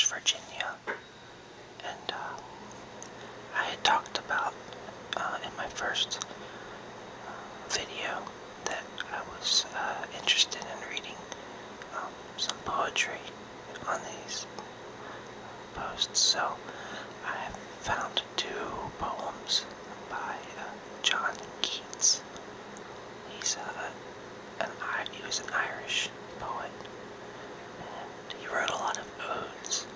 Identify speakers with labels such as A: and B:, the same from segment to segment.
A: Virginia, and I had talked about in my first video that I was interested in reading some poetry on these posts, so I have found two poems by John Keats. He was an Irish poet, and he wrote a lot of odes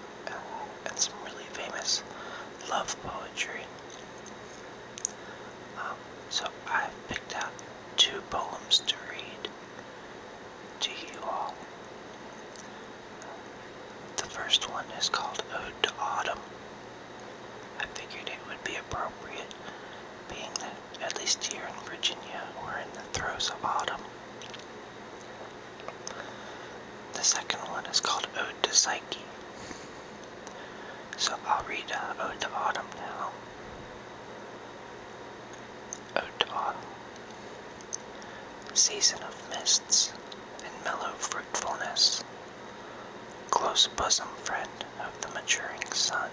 A: and some really famous love poetry. So I've picked out two poems to read to you all. The first one is called Ode to Autumn. I figured it would be appropriate, being that at least here in Virginia we're in the throes of autumn. The second one is called Ode to Psyche. So I'll read Ode to Autumn now. Ode to Autumn. Season of mists and mellow fruitfulness, close bosom friend of the maturing sun,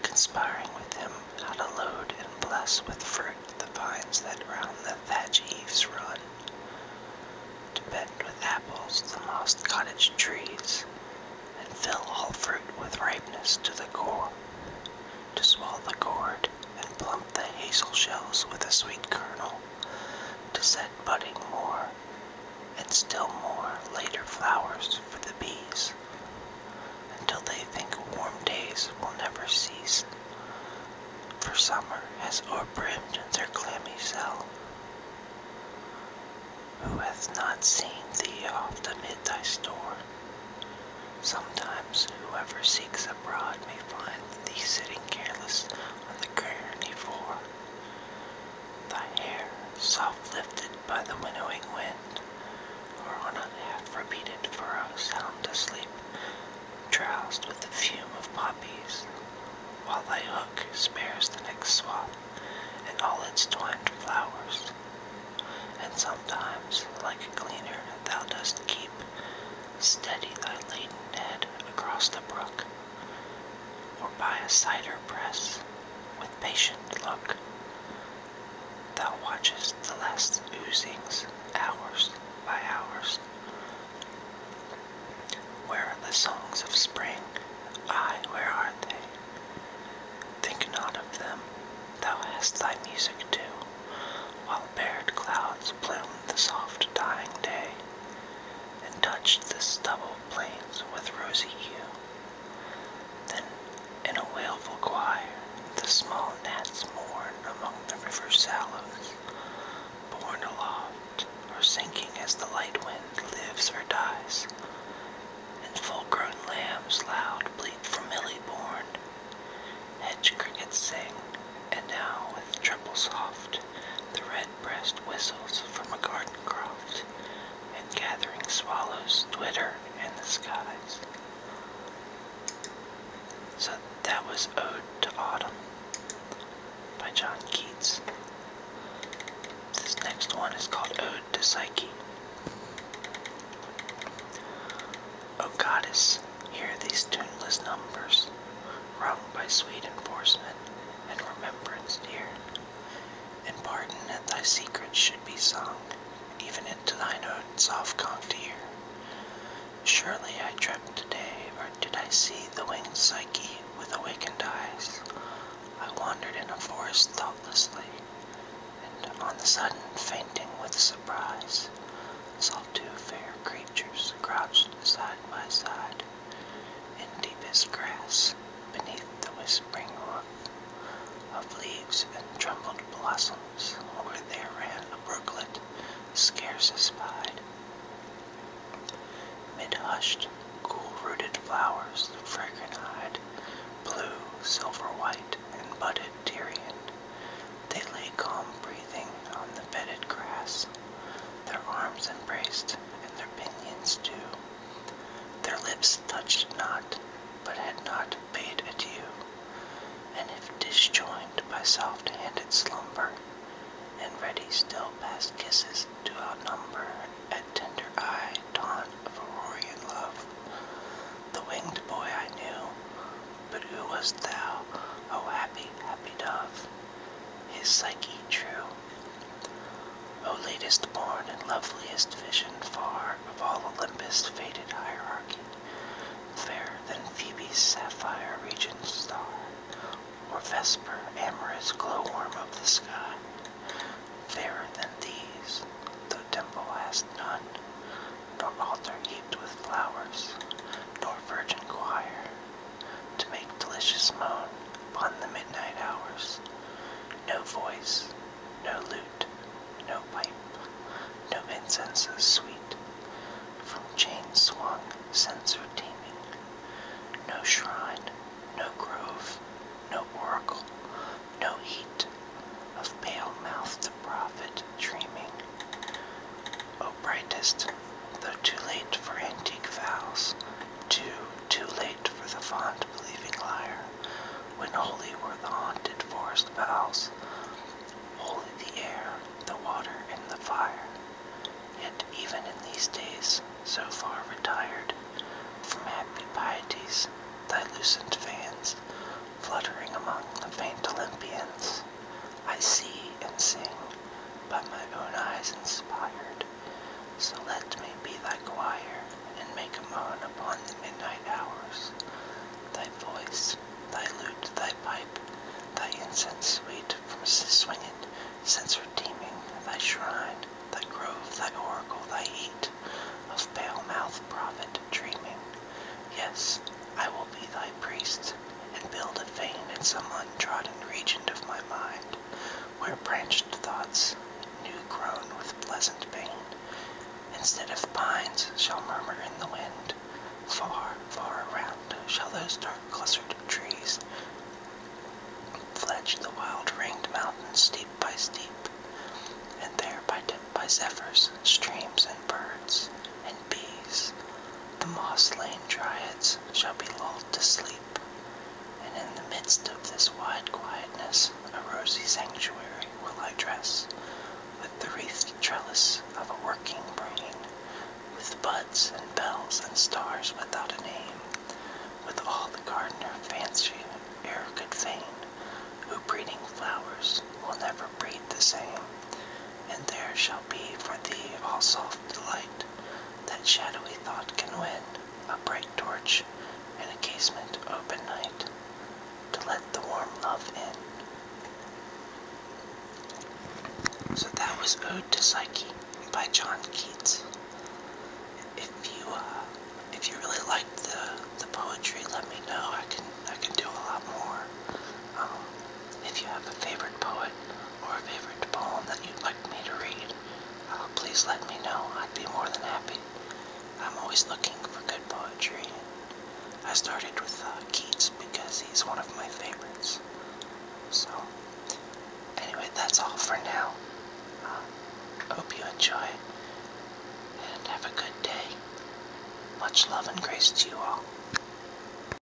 A: conspiring with him how to load and bless with fruit the vines that round the thatch-eaves run, to bend with apples the mossed cottage-trees, and fill all fruit with ripeness to the core, to swell the gourd and plump the hazel shells with a sweet kernel, to set budding more, and still more later flowers for the bees, until they think warm days will never cease, for summer has o'erbrimmed their clammy cell. Who hath not seen thee oft amid thy store? Sometimes whoever seeks abroad may find thee sitting careless on the granary floor, thy hair soft lifted by the winnowing wind, or on a half-repeated furrow sound asleep, drowsed with the fume of poppies, while thy hook spares the next swath and all its twined flowers. And sometimes, like a gleaner, thou dost keep steady thy laden head across the brook, or by a cider press, with patient look, thou watchest the last oozings, hours by hours. Where are the songs of spring? Aye, where are they? Think not of them, thou hast thy music too, while bared clouds plume the soft dying day, and touch the stubble plains with rosy hue. Then in a wailful choir the small gnats mourn among the river sallows, borne aloft or sinking as the light wind lives or dies, and full-grown lambs loud bleat from hilly bourne. Hedge crickets sing, and now with treble soft the red-breast whistles from a garden croft, and gathering swallows twitter in the skies. So that was Ode to Autumn by John Keats. This next one is called Ode to Psyche. O goddess, hear these tuneless numbers, rung by sweet enforcement and remembrance dear, and pardon that thy secrets should be sung, even into thine own soft-conked ear. Surely I dreamt today, or did I see the winged Psyche with awakened eyes? I wandered in a forest thoughtlessly, and on the sudden fainting with surprise, saw two fair creatures crouched side by side, in deepest grass, beneath the whispering roof of leaves and trembled blossoms, where there ran a brooklet scarce espied. Mid hushed, cool-rooted flowers, fragrant-eyed, blue, silver-white, and budded Tyrian, they lay calm breathing on the bedded grass, their arms embraced, and their pinions too. Their lips touched not, but had not bade adieu, and if disjoined by soft-handed slumber, and ready still past kisses to outnumber, at tender eye dawn of Aurorian love, the winged boy I knew wast thou, O happy, happy dove, his Psyche true. O latest born and loveliest vision far of all Olympus' faded hierarchy, fairer than Phoebe's sapphire regent star, or Vesper, amorous glowworm of the sky, fairer than these, though temple hast none, nor altar heaped with flowers, nor virgin choir, to make delicious moan upon the midnight hours. No voice, no lute, no pipe, no incense as sweet, from chain swung, censer teeming, no shrine, no grove, no oracle, no heat of pale-mouthed prophet dreaming. O brightest, though too late for antique vows, too late for the fond believing lyre, when holy were the haunted forest boughs, holy the air, the water, and the fire. Yet even in these days, so far retired from happy pieties, thy lucent fans, fluttering among the faint Olympians, I see and sing, by my own eyes inspired. So let me be thy choir, and make a moan upon the midnight hours. Thy voice, thy lute, thy pipe, thy incense sweet from swinged, censer teeming, thy shrine, thy grove, thy oracle, thy heat of pale-mouthed prophet dreaming. Yes, I will be thy priest, and build a fane in some untrodden region of my mind, where branched thoughts, new grown with pleasant pain, instead of pines, shall murmur in the wind. Far, far around shall those dark clustered trees fledge the wild-ringed mountains steep by steep, and there by zephyrs, streams, and birds, and bees, the moss-lain dryads shall be lulled to sleep, and in the midst of this wide quietness a rosy sanctuary will I dress, with the wreathed trellis of a working brain, with buds and bells and stars without a name, with all the gardener fancy e'er could feign, who breeding flowers will never breed the same. And there shall be for thee all soft delight, that shadowy thought can win, a bright torch and a casement open night, to let the warm love in. So that was Ode to Psyche by John Keats. If you really liked the poetry, let me know. I can do a lot more. If you have a favorite poet or a favorite poem that you'd like me to read, please let me know. I'd be more than happy. I'm always looking for good poetry. I started with Keats because he's one of my favorites. So, anyway, that's all for now. Hope you enjoy, and have a good day. Much love and grace to you all.